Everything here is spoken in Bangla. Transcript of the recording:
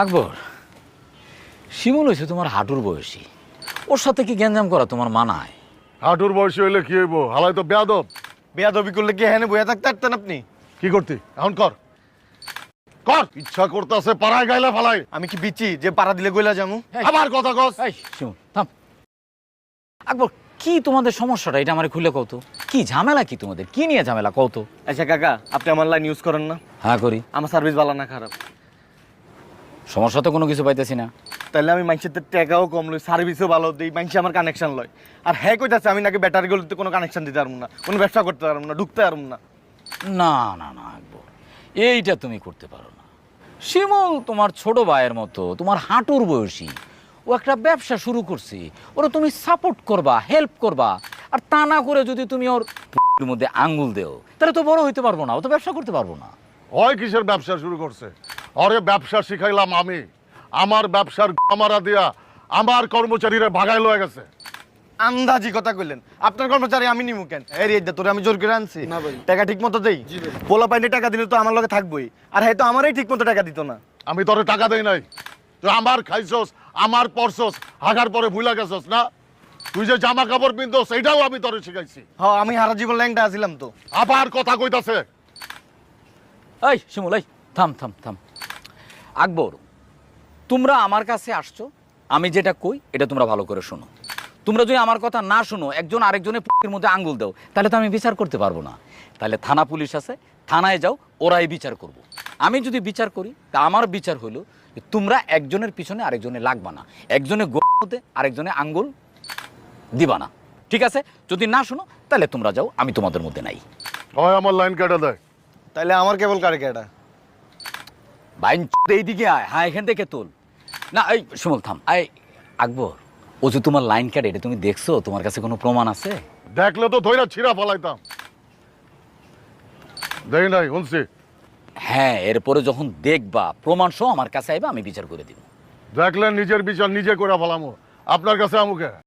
আকবর, শিমুল হয়েছে তোমার হাঁটুর বয়সী, ওর সাথে কি গ্যাঞ্জাম করা তোমার মানায়? হাঁটুর বয়সী হইলে কি হইব? হালাই তো বেয়াদব। বেয়াদবি করলে কি হ্যাঁ বইয়া থাকতে পারতেন আপনি? কি করতি এখন? কর কর, ইচ্ছা করতেছে পাড়ায় গাইলা ফালাই। আমি কি বিচি যে পাড়া দিলে গইলা যামু? এই, আবার কথা কস। এই শিমুল থাম। আকবর, কি তোমাদের সমস্যাটা এটা আমার খুলে কও তো। কি ঝামেলা, কি তোমাদের কি নিয়ে ঝামেলা কও তো। আচ্ছা কাকা, আপনি আমার লাইন ইউজ করেন না? হ্যাঁ করি। আমার সার্ভিস ভালো না খারাপ? সমস্যা তো কোনো কিছু পাইতেছি না। তাহলে আমি মানুষের টাকাও কম লই, সার্ভিসও ভালো দিই, মানুষ আমার কানেকশন লয়। আর হ্যাঁ কইতাছে আমি নাকি ব্যাটারি গুলোতে কোনো কানেকশন দিতে পারবো না, কোনো ব্যবসা করতে পারবো না, ঢুকতে পারবো না। না না না আকবর, এইটা তুমি করতে পারো না। শিমুল তোমার ছোট ভাইয়ের মতো, তোমার হাঁটুর বয়সী। ও একটা ব্যবসা শুরু করছে, ওরা তুমি সাপোর্ট করবা, হেল্প করবা। আর তা না করে যদি তুমি ওর মধ্যে আঙ্গুল দেও, তাহলে তো বড় হইতে পারবো না, ও তো ব্যবসা করতে পারবো না। হয় কিসের ব্যবসা শুরু করছে? আরে ব্যবসা শিখাইলাম আমি। আমার ব্যবসার আমারা দিয়া আমার কর্মচারীরা ভাগাই লয়ে গেছে। আন্দাজি কথা কইলেন। আপনার কর্মচারী আমি নিমু কেন? এই রে তোরে আমি জোর করে আনছি টাকা ঠিক মতো দেই? পোলা পাইনে টাকা দিলে তো আমার লগে থাকবোই, আর হ্যাঁ তো আমারই ঠিক মতো টাকা দিত না। আমি তোরে টাকা দেই নাই, তুই আমার খাইছস, আমার পরছস, হাগার পরে ভুলা গেছস না? তুই যে জামা কাপড় পিনছস সেইটাও আমি তোরে শিখাইছি। হ্যাঁ আমি সারা জীবন ল্যাংটা আছিলাম তো। আবার কথা কইতাছে। এই শিমুল, এই থাম থাম থাম। আকবর, তোমরা আমার কাছে আসছো, আমি যেটা কই এটা তোমরা ভালো করে শোনো। তোমরা যদি আমার কথা না শোনো, একজন আরেকজনের মধ্যে আঙ্গুল দাও, তাহলে তো আমি বিচার করতে পারবো না। তাহলে থানা পুলিশ আছে, থানায় যাও, ওরাই বিচার করব। আমি যদি বিচার করি, তা আমার বিচার হলো যে তোমরা একজনের পিছনে আরেকজনে লাগবা না, একজনের মধ্যে আরেকজনে আঙ্গুল দিবা না, ঠিক আছে? যদি না শোনো তাহলে তোমরা যাও, আমি তোমাদের মধ্যে নাই। হয় আমার লাইন কেটে দেয়। তাইলে আমার কেবল কারে কেটা? বাইন এইদিকে আয়, হ্যাঁ এখান থেকে তোল না। এই শিমুল থাম। এই আকবর, ও যে তোমার লাইন কাটে, এটা তুমি দেখছো? তোমার কাছে কোনো প্রমাণ আছে? দেখলে তো ধইরা ছিঁড়া ফলাইতাম। দেই নাই, শুনছি। হ্যাঁ, এরপরে যখন দেখবা প্রমাণ সহ আমার কাছে আইবা, আমি বিচার করে দিব। দেখলেন নিজের বিচার নিজে করে ফেলামো, আপনার কাছে আমুকে।